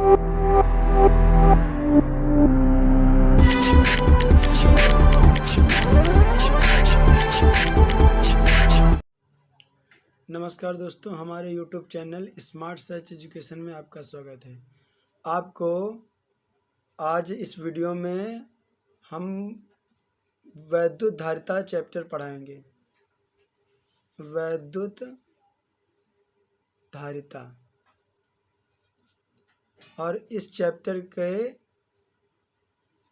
नमस्कार दोस्तों, हमारे YouTube channel smart search education में आपका स्वागत है। आपको आज इस वीडियो में हम वैद्युत धारिता चैप्टर पढ़ाएंगे। वैद्युत धारिता, और इस चैप्टर के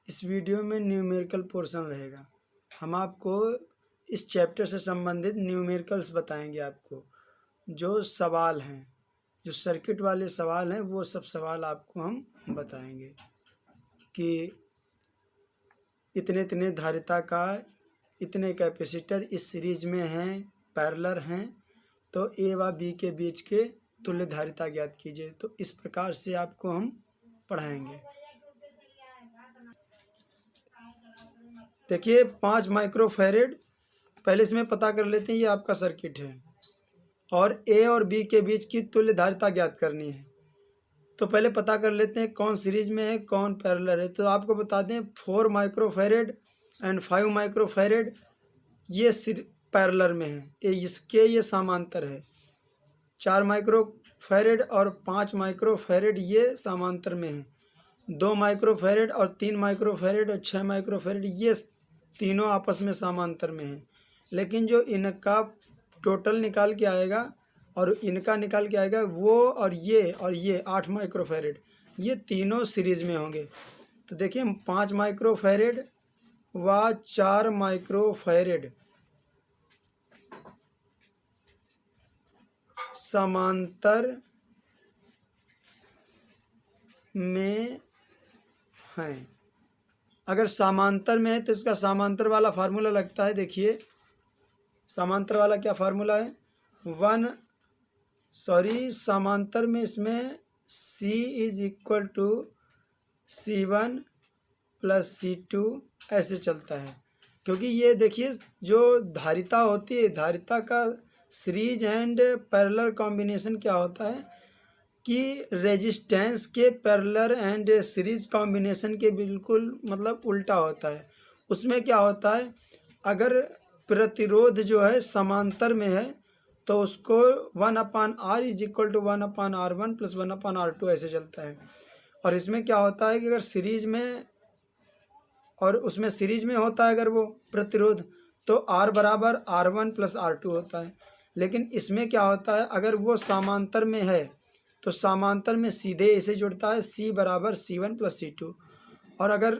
इस वीडियो में न्यूमेरिकल पोर्शन रहेगा। हम आपको इस चैप्टर से संबंधित न्यूमेरिकल्स बताएंगे। आपको जो सवाल हैं, जो सर्किट वाले सवाल हैं, वो सब सवाल आपको हम बताएंगे कि इतने इतने धारिता का इतने कैपेसिटर इस सीरीज में हैं, पैरेलल हैं, तो ए व बी के बीच के तुल्य धारिता ज्ञात कीजिए। तो इस प्रकार से आपको हम पढ़ाएंगे। देखिए 5 माइक्रोफैरेड, पहले इसमें पता कर लेते हैं। ये आपका सर्किट है और ए और बी के बीच की तुल्य धारिता ज्ञात करनी है। तो पहले पता कर लेते हैं कौन सीरीज में है, कौन पैरेलल है। तो आपको बता दें 4 माइक्रोफैरेड एंड 5 माइक्रोफैरेड ये पैरेलल में है, ये समांतर है। 4 माइक्रोफैरेड और 5 माइक्रोफैरेड ये समांतर में है। 2 माइक्रोफैरेड और 3 माइक्रोफैरेड और 6 माइक्रोफैरेड ये तीनों आपस में समांतर में है। लेकिन जो इनका टोटल निकाल के आएगा और इनका निकाल के आएगा, वो और ये 8 माइक्रोफैरेड, ये तीनों सीरीज में होंगे। तो देखिए 5 माइक्रोफैरेड व 4 माइक्रोफैरेड समांतर में हैं। अगर समांतर में है तो इसका समांतर वाला फार्मूला लगता है। देखिए समांतर वाला क्या फार्मूला है, समांतर में इसमें C = C1 + C2 ऐसे चलता है। क्योंकि ये देखिए जो धारिता होती है, धारिता का सीरीज एंड पैरेलल कॉम्बिनेशन क्या होता है कि रेजिस्टेंस के पैरेलल एंड सीरीज कॉम्बिनेशन के बिल्कुल मतलब उल्टा होता है। उसमें क्या होता है, अगर प्रतिरोध जो है समांतर में है तो उसको 1/R = 1/R1 + 1/R2 ऐसे चलता है। और इसमें क्या होता है कि अगर सीरीज में और उसमें सीरीज में होता है अगर वो प्रतिरोध, तो R = R1 + R2 होता है। लेकिन इसमें क्या होता है, अगर वो समांतर में है तो समांतर में सीधे ऐसे जुड़ता है, C = C1 + C2। और अगर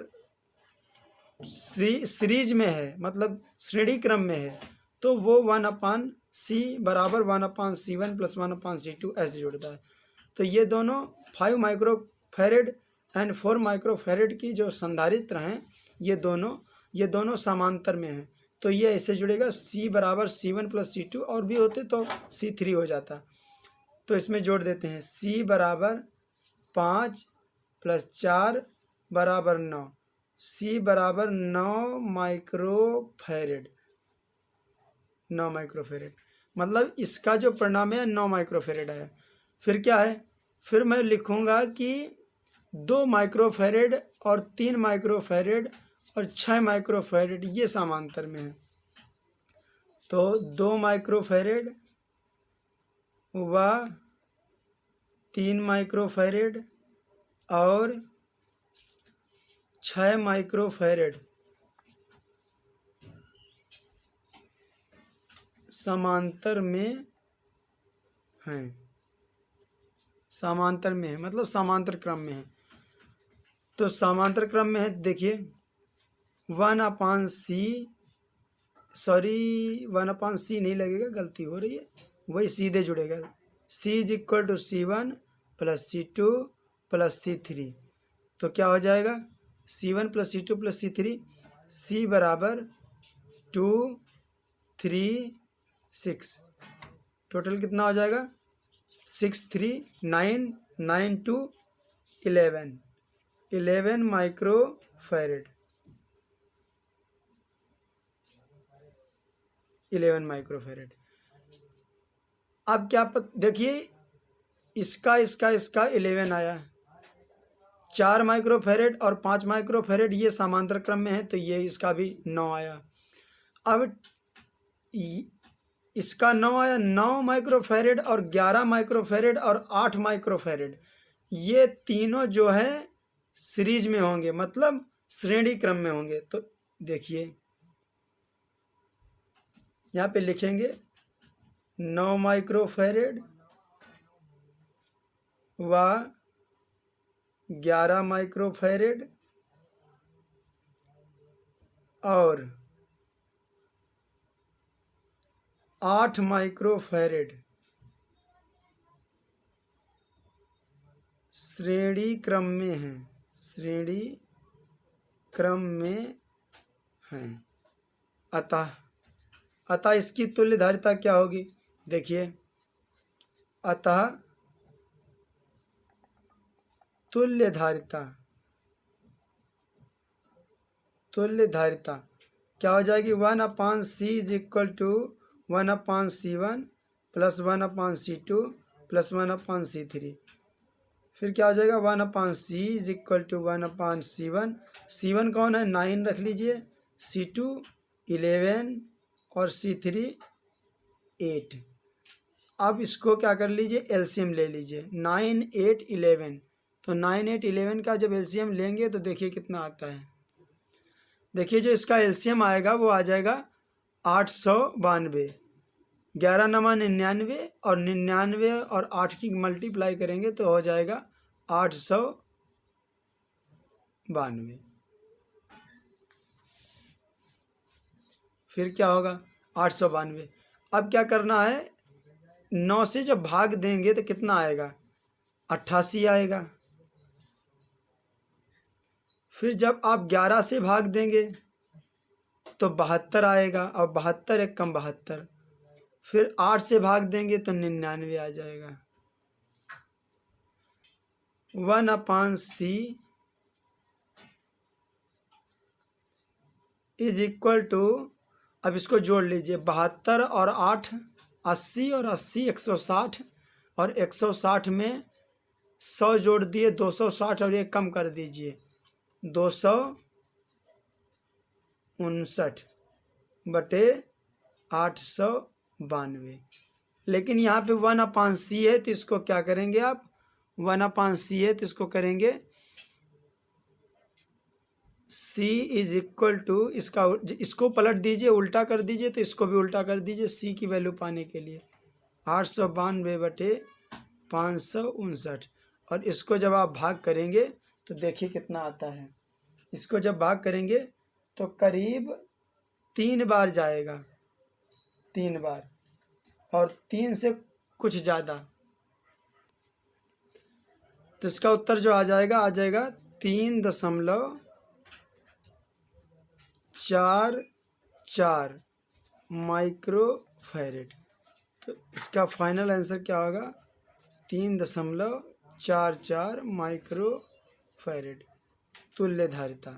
सीरीज में है मतलब श्रेणी क्रम में है तो वो 1/C = 1/C1 + 1/C2 ऐसे जुड़ता है। तो ये दोनों 5 माइक्रोफैरेड एंड 4 माइक्रोफैरेड की जो संधारित्र हैं, ये दोनों समांतर में हैं। तो ये ऐसे जुड़ेगा, C = C1 + C2, और भी होते तो C3 हो जाता। तो इसमें जोड़ देते हैं, C = 5 + 4 = 9, C = 9 माइक्रोफैरेड। 9 माइक्रोफैरेड मतलब इसका जो परिणाम है 9 माइक्रोफैरेड है। फिर क्या है, फिर मैं लिखूँगा कि 2 माइक्रोफैरेड और 3 माइक्रोफैरेड और 6 माइक्रोफैरेड ये समांतर में है। तो 2 माइक्रोफैरेड व 3 माइक्रोफैरेड और 6 माइक्रोफैरेड समांतर में हैं। समांतर में है मतलब समांतर क्रम में है। तो समांतर क्रम में है, देखिए 1/C नहीं लगेगा, गलती हो रही है, वही सीधे जुड़ेगा। C = C1 + C2 + C3। तो क्या हो जाएगा, C1 + C2 + C3, C = 2 3 6। Total कितना हो जाएगा, 6 3 9 9 2 11 माइक्रोफैरेड। 11 माइक्रोफैरेड। अब क्या देखिए इसका 11 आया, 4 माइक्रोफैरेड और 5 माइक्रोफैरेड ये समांतर क्रम में है, तो ये इसका भी 9 आया। अब इसका 9 आया। 9 माइक्रोफैरेड और 11 माइक्रोफैरेड और 8 माइक्रोफैरेड ये तीनों जो है सीरीज में होंगे, मतलब श्रेणी क्रम में होंगे। तो देखिए यहाँ पे लिखेंगे 9 माइक्रोफैरेड व 11 माइक्रोफैरेड और 8 माइक्रोफैरेड श्रेणी क्रम में हैं, श्रेणी क्रम में हैं। अतः इसकी तुल्य धारिता क्या होगी? देखिए, अतः तुल्य धारिता क्या हो जाएगी? 1/c is equal to 1/c1 plus 1/c2 plus 1/c3। फिर क्या हो जाएगा? 1/c is equal to 1/c1। c1 कौन है? 9 रख लीजिए, c2 11 और c3 8। अब इसको क्या कर लीजिए? एलसीएम ले लीजिए। 9 8 11, तो 9 8 11 का जब एलसीएम लेंगे तो देखिए कितना आता है। देखिए जो इसका एलसीएम आएगा वो आ जाएगा 892। 11 नमा 99 और 99 और 8 की मल्टीप्लाई करेंगे तो हो जाएगा 892। फिर क्या होगा? 892। अब क्या करना है? 9 से जब भाग देंगे तो कितना आएगा? 88 आएगा। फिर जब आप 11 से भाग देंगे तो 72 आएगा, और 72 एक कम 72। फिर 8 से भाग देंगे तो 99 आ जाएगा। 1/c इज इक्वल टू, अब इसको जोड़ लीजिए, 72 और 8 80 और 80 160 और 160 में 100 जोड़ दिए 260 और ये कम कर दीजिए 259 बटे 892। लेकिन यहाँ पे 1/c है तो इसको क्या करेंगे आप? 1/c है तो इसको करेंगे c इज इक्वल टू, इसको पलट दीजिए, उल्टा कर दीजिए, तो इसको भी उल्टा कर दीजिए c की वैल्यू पाने के लिए। 892 बटे 559, और इसको जब आप भाग करेंगे तो देखिए कितना आता है। इसको जब भाग करेंगे तो करीब 3 बार जाएगा, 3 बार, और 3 से कुछ ज़्यादा। तो इसका उत्तर जो आ जाएगा 3.44 माइक्रोफैरेड। तो इसका फाइनल आंसर क्या होगा? 3.44 माइक्रोफैरेड तुल्य धारिता।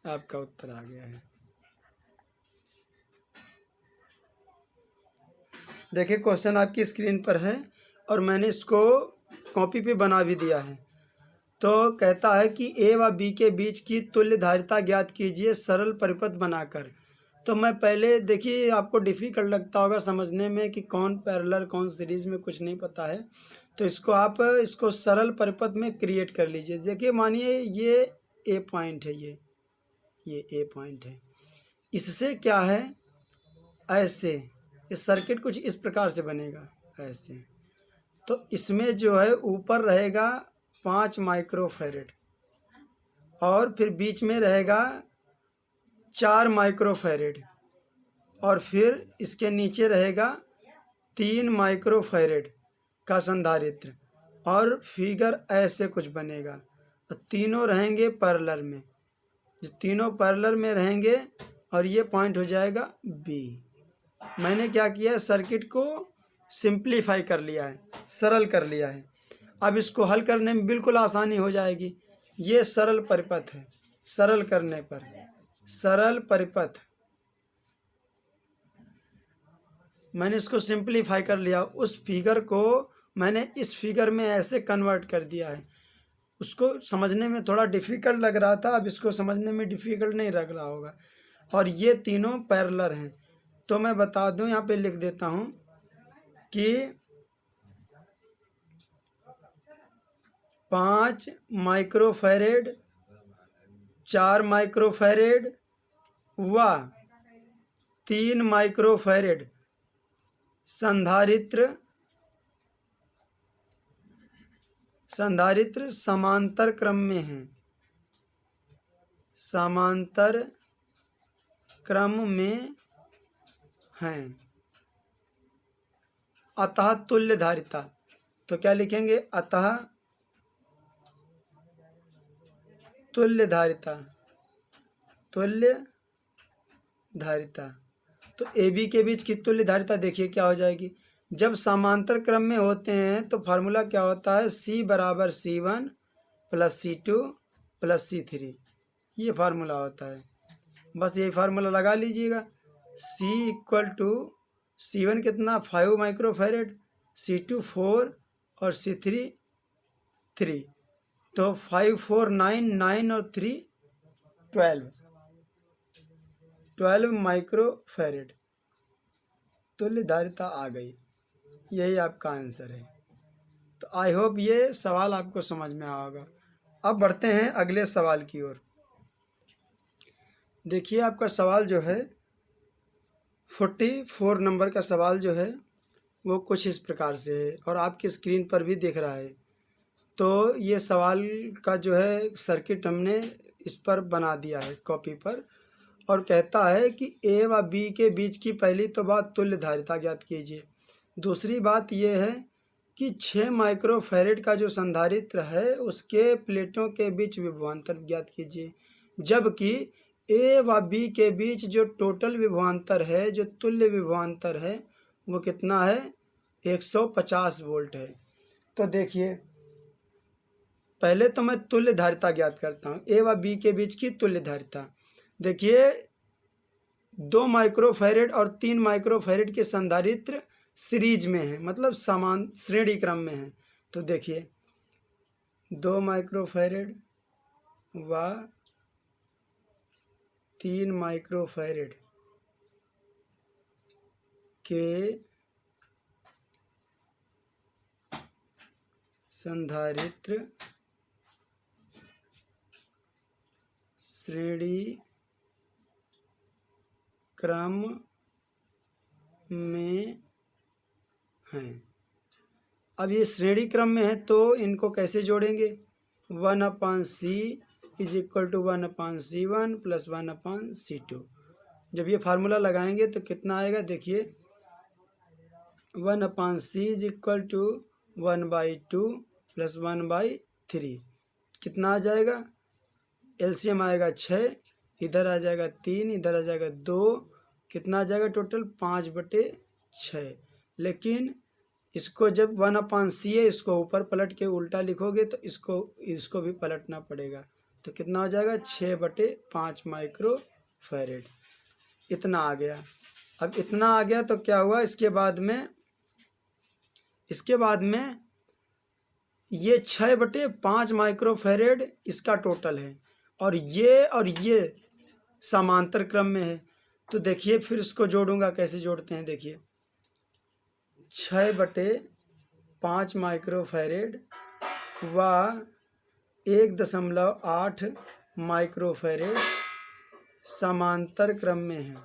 आपका उत्तर आ गया है। देखिए क्वेश्चन आपकी स्क्रीन पर है और मैंने इसको कॉपी पे बना भी दिया है। तो कहता है कि ए व बी के बीच की तुल्य धारिता ज्ञात कीजिए सरल परिपथ बनाकर। तो मैं पहले, देखिए आपको डिफ़िकल्ट लगता होगा समझने में कि कौन पैरेलल कौन सीरीज़ में कुछ नहीं पता है, तो इसको सरल परिपथ में क्रिएट कर लीजिए। देखिए मानिए ये ए पॉइंट है, ये ए पॉइंट है। इससे क्या है, ऐसे इस सर्किट कुछ इस प्रकार से बनेगा ऐसे। तो इसमें जो है ऊपर रहेगा 5 माइक्रोफैरेड और फिर बीच में रहेगा 4 माइक्रोफैरेड और फिर इसके नीचे रहेगा 3 माइक्रोफैरेड का संधारित्र, और फिगर ऐसे कुछ बनेगा। तो तीनों रहेंगे पैरेलल में, जो तीनों पैरेलल में रहेंगे, और ये पॉइंट हो जाएगा बी। मैंने क्या किया है, सर्किट को सिंप्लीफाई कर लिया है, सरल कर लिया है। अब इसको हल करने में बिल्कुल आसानी हो जाएगी। ये सरल परिपथ है, सरल करने पर, सरल परिपथ, मैंने इसको सिंप्लीफाई कर लिया। उस फिगर को मैंने इस फिगर में ऐसे कन्वर्ट कर दिया है। उसको समझने में थोड़ा डिफ़िकल्ट लग रहा था, अब इसको समझने में डिफ़िकल्ट नहीं लग रहा होगा। और ये तीनों पैरेलल हैं। तो मैं बता दूं, यहाँ पे लिख देता हूँ कि 5 माइक्रोफैरेड, 4 माइक्रोफैरेड व 3 माइक्रोफैरेड संधारित्र समांतर क्रम में हैं, समांतर क्रम में हैं। अतः तुल्य धारिता, तो क्या लिखेंगे? अतः तुल्य धारिता, तुल्य धारिता। तो ए बी के बीच की तुल्य धारिता देखिए क्या हो जाएगी। जब समांतर क्रम में होते हैं तो फार्मूला क्या होता है? C बराबर C1 plus C2 plus C3, ये फार्मूला होता है। बस यही फार्मूला लगा लीजिएगा। C इक्वल टू C1 कितना? 5 माइक्रोफैरेड, C2 4 और C3 3। तो 5 4 9, 9 और 3 12 माइक्रोफैरेड तुल्य धारिता आ गई। यही आपका आंसर है। तो आई होप ये सवाल आपको समझ में आया होगा। अब बढ़ते हैं अगले सवाल की ओर। देखिए आपका सवाल जो है 44 नंबर का सवाल जो है वो कुछ इस प्रकार से है और आपकी स्क्रीन पर भी दिख रहा है। तो ये सवाल का जो है सर्किट हमने इस पर बना दिया है कॉपी पर, और कहता है कि ए व बी के बीच की पहली तो बात तुल्य धारिता ज्ञात कीजिए। दूसरी बात यह है कि 6 माइक्रोफैरेड का जो संधारित्र है उसके प्लेटों के बीच विभवांतर ज्ञात कीजिए। जबकि ए व बी के बीच जो टोटल विभवांतर है, जो तुल्य विभवांतर है, वो कितना है? 150 वोल्ट है। तो देखिए पहले तो मैं तुल्य धारिता ज्ञात करता हूँ, ए व बी के बीच की तुल्य धारिता। देखिए 2 माइक्रोफैरेड और 3 माइक्रोफैरेड के संधारित्र सीरीज में है, मतलब समान श्रेणी क्रम में है। तो देखिए 2 माइक्रोफैरेड व 3 माइक्रोफैरेड के संधारित्र श्रेणी क्रम में हैं। अब ये श्रेणी क्रम में है तो इनको कैसे जोड़ेंगे? 1/C is equal to 1/C1 plus 1/C2। जब ये फार्मूला लगाएंगे तो कितना आएगा? देखिए 1/C is equal to 1/2 plus 1/3। कितना आ जाएगा? एलसीएम आएगा 6, इधर आ जाएगा 3, इधर आ जाएगा 2, कितना आ जाएगा टोटल? 5/6। लेकिन इसको जब 1/C है, इसको ऊपर पलट के उल्टा लिखोगे तो इसको भी पलटना पड़ेगा। तो कितना हो जाएगा? 6/5 माइक्रोफैरेड। इतना आ गया। अब इतना आ गया तो क्या हुआ? इसके बाद में ये 6/5 माइक्रोफैरेड इसका टोटल है, और ये समांतर क्रम में है। तो देखिए फिर इसको जोड़ूंगा, कैसे जोड़ते हैं देखिए। 6/5 माइक्रोफैरेड व 1.8 माइक्रोफैरेड समांतर क्रम में है,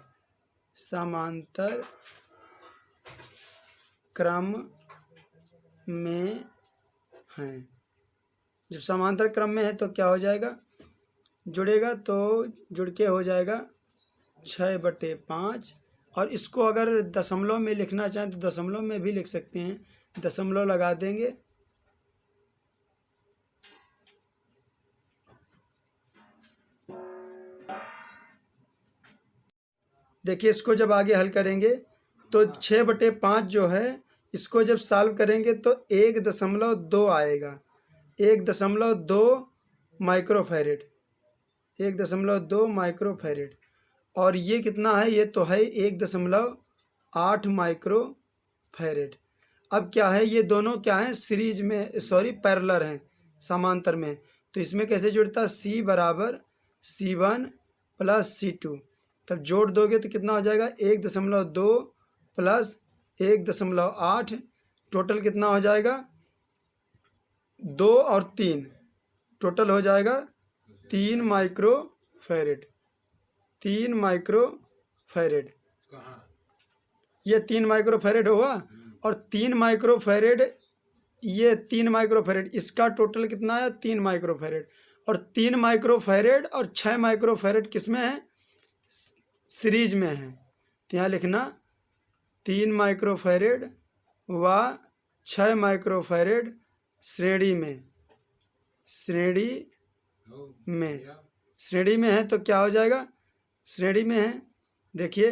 समांतर क्रम में हैं। जब समांतर क्रम में है तो क्या हो जाएगा? जुड़ेगा तो जुड़ के हो जाएगा 6/5। और इसको अगर दशमलव में लिखना चाहें तो दशमलव में भी लिख सकते हैं, दशमलव लगा देंगे। देखिए इसको जब आगे हल करेंगे तो 6/5 जो है इसको जब सॉल्व करेंगे तो 1.2 आएगा, 1.2 माइक्रोफैरेड। 1.2 माइक्रोफैरेड, और ये कितना है, ये तो है 1.8 माइक्रोफैरेड। अब क्या है, ये दोनों क्या है, सीरीज में, सॉरी पैरेलल हैं, समांतर में। तो इसमें कैसे जुड़ता है, C बराबर C1 प्लस C2, तब जोड़ दोगे तो कितना हो जाएगा, 1.2 प्लस 1.8, टोटल कितना हो जाएगा, 2 और 3, टोटल हो जाएगा 3 माइक्रोफैरेड। 3 माइक्रोफैरेड, ये 3 माइक्रोफैरेड हुआ, और 3 माइक्रोफैरेड, ये 3 माइक्रोफैरेड, इसका टोटल कितना है, 3 माइक्रोफैरेड। और 3 माइक्रोफैरेड और 6 माइक्रोफैरेड किस में है, सीरीज में है। तो यहाँ लिखना 3 माइक्रोफैरेड व 6 माइक्रोफैरेड श्रेणी में, श्रेणी में है। तो क्या हो जाएगा, श्रेणी में है, देखिए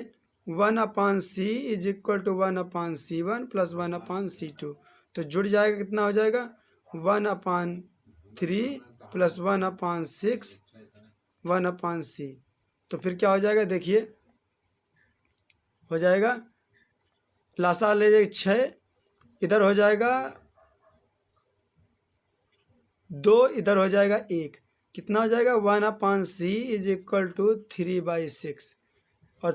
1/C is equal to 1/C1 plus 1/C2, तो जुड़ जाएगा, कितना हो जाएगा, 1/3 प्लस 1/6 1/C। तो फिर क्या हो जाएगा, देखिए हो जाएगा, लासा ले जाएगा 6, इधर हो जाएगा 2, इधर हो जाएगा 1, कितना हो जाएगा, 1/C इज इक्वल टू 3/6, और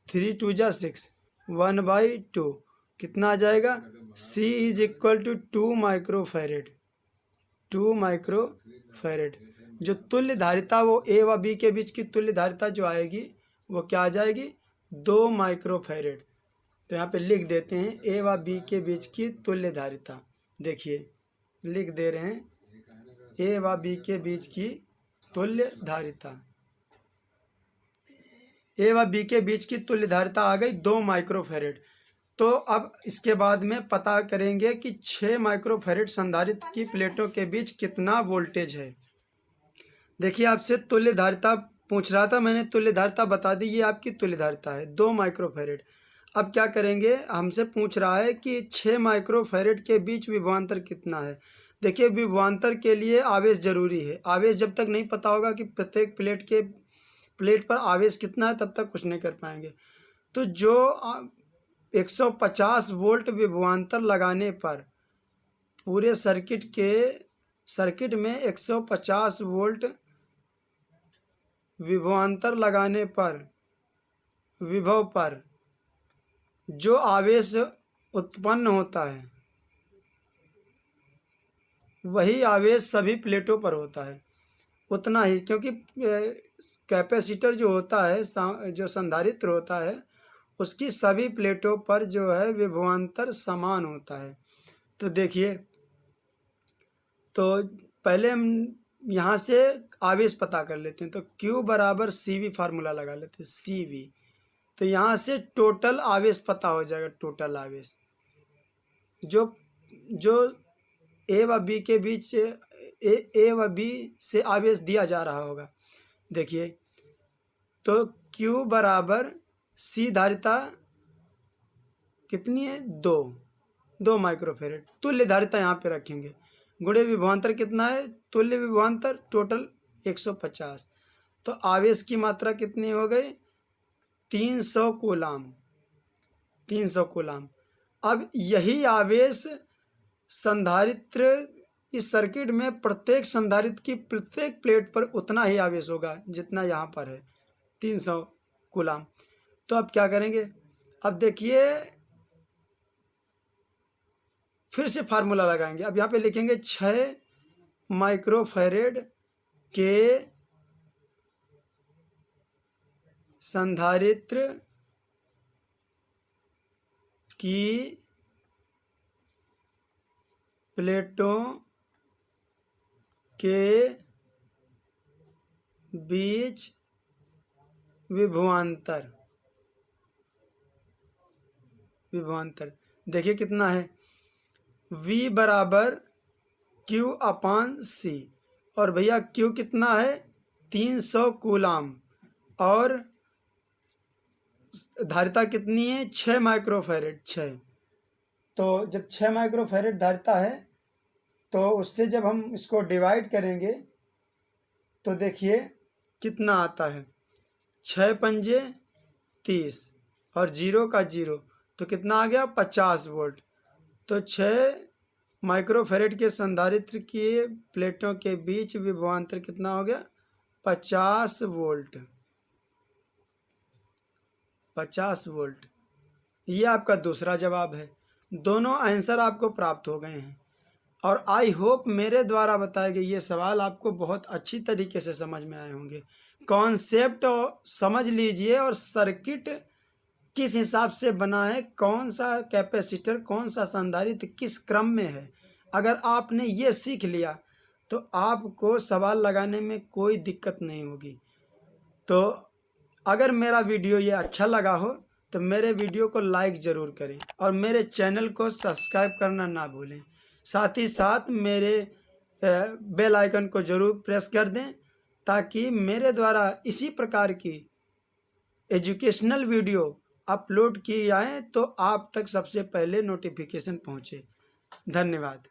3 2 जा 6, 1/2, कितना आ जाएगा, C is equal to 2 microfarad. 2 microfarad, जो तुल्य धारिता, वो A व B के बीच की तुल्य धारिता जो आएगी वो क्या आ जाएगी, 2 माइक्रोफैरेड। तो यहाँ पे लिख देते हैं A व B के बीच की तुल्य धारिता, देखिए लिख दे रहे हैं A व B के बीच की तुल्य धारिता, A व B के बीच की तुल्य धारिता आ गई 2 माइक्रोफैरेड। तो अब इसके बाद में पता करेंगे कि 6 माइक्रोफैरेड संधारित्र की प्लेटों के बीच कितना वोल्टेज है। देखिए आपसे तुल्य धारिता पूछ रहा था, मैंने तुल्य धारिता बता दी, ये आपकी तुल्य धारिता है 2 माइक्रोफैरेड। अब क्या करेंगे, हमसे पूछ रहा है कि 6 माइक्रोफैरेड के बीच विभवांतर कितना है। देखिए विभवांतर के लिए आवेश जरूरी है, आवेश जब तक नहीं पता होगा कि प्रत्येक प्लेट पर आवेश कितना है, तब तक कुछ नहीं कर पाएंगे। तो जो 150 वोल्ट विभवांतर लगाने पर, पूरे सर्किट में 150 वोल्ट विभवांतर लगाने पर, विभव पर जो आवेश उत्पन्न होता है, वही आवेश सभी प्लेटों पर होता है, उतना ही, क्योंकि कैपेसिटर जो होता है, जो संधारित्र होता है, उसकी सभी प्लेटों पर जो है विभवांतर समान होता है। तो देखिए, तो पहले हम यहाँ से आवेश पता कर लेते हैं। तो Q बराबर CV फार्मूला लगा लेते हैं, CV। तो यहाँ से टोटल आवेश पता हो जाएगा, टोटल आवेश जो A व B के बीच, A व B से आवेश दिया जा रहा होगा। देखिए तो Q बराबर C धारिता कितनी है, 2 माइक्रोफैरेड, तुल्य धारिता यहाँ पे रखेंगे, गुणे विभवांतर कितना है, तुल्य विभवांतर टोटल 150। तो आवेश की मात्रा कितनी हो गई, 300 कूलाम, 300 कूलाम। अब यही आवेश संधारित्र, इस सर्किट में प्रत्येक संधारित्र की प्रत्येक प्लेट पर उतना ही आवेश होगा जितना यहाँ पर है, 300 कूलाम। तो अब क्या करेंगे, अब देखिए फिर से फार्मूला लगाएंगे। अब यहाँ पे लिखेंगे 6 माइक्रोफैरेड के संधारित्र की प्लेटों के बीच विभवांतर देखिए कितना है, V बराबर Q/C, और भैया Q कितना है, 300 कूलाम, और धारिता कितनी है, 6 माइक्रोफैरेड, 6। तो जब 6 माइक्रोफैरेड धारिता है, तो उससे जब हम इसको डिवाइड करेंगे तो देखिए कितना आता है, 6 पंजे 30 और 0 का 0 तो कितना आ गया 50 वोल्ट। तो 6 माइक्रोफेरेड के संधारित्र की प्लेटों के बीच विभवांतर कितना हो गया 50 वोल्ट। 50 वोल्ट, ये आपका दूसरा जवाब है। दोनों आंसर आपको प्राप्त हो गए हैं और आई होप मेरे द्वारा बताए गए ये सवाल आपको बहुत अच्छी तरीके से समझ में आए होंगे। कॉन्सेप्ट समझ लीजिए और सर्किट किस हिसाब से बना है, कौन सा कैपेसिटर कौन सा संधारित्र किस क्रम में है, अगर आपने ये सीख लिया तो आपको सवाल लगाने में कोई दिक्कत नहीं होगी। तो अगर मेरा वीडियो ये अच्छा लगा हो तो मेरे वीडियो को लाइक ज़रूर करें और मेरे चैनल को सब्सक्राइब करना ना भूलें। साथ ही साथ मेरे बेल आइकन को ज़रूर प्रेस कर दें ताकि मेरे द्वारा इसी प्रकार की एजुकेशनल वीडियो अपलोड की जाए तो आप तक सबसे पहले नोटिफिकेशन पहुँचे। धन्यवाद।